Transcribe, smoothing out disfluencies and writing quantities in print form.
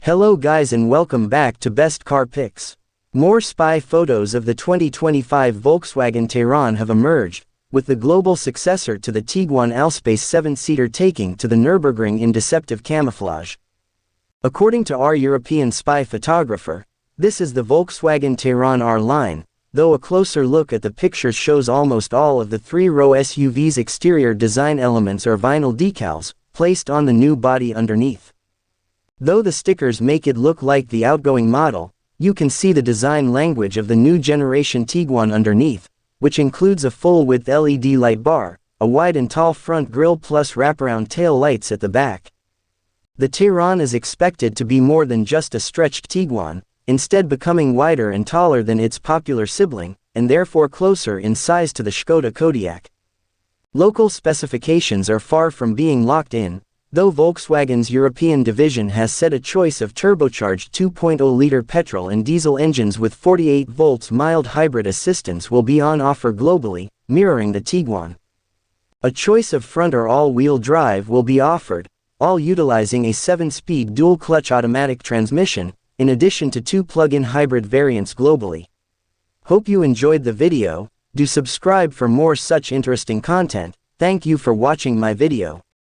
Hello guys and welcome back to Best Car Picks. More spy photos of the 2025 Volkswagen Tayron have emerged, with the global successor to the Tiguan Allspace 7-seater taking to the Nürburgring in deceptive camouflage. According to our European spy photographer, this is the Volkswagen Tayron R line, though a closer look at the pictures shows almost all of the three-row SUV's exterior design elements are vinyl decals, placed on the new body underneath. Though the stickers make it look like the outgoing model, you can see the design language of the new generation Tiguan underneath, which includes a full-width LED light bar, a wide and tall front grille plus wraparound tail lights at the back. The Tayron is expected to be more than just a stretched Tiguan, instead becoming wider and taller than its popular sibling, and therefore closer in size to the Škoda Kodiaq. Local specifications are far from being locked in, though Volkswagen's European division has set a choice of turbocharged 2.0-liter petrol and diesel engines with 48 volts mild hybrid assistance will be on offer globally, mirroring the Tiguan. A choice of front or all-wheel drive will be offered, all utilizing a 7-speed dual-clutch automatic transmission, in addition to 2 plug-in hybrid variants globally. Hope you enjoyed the video. Do subscribe for more such interesting content. Thank you for watching my video.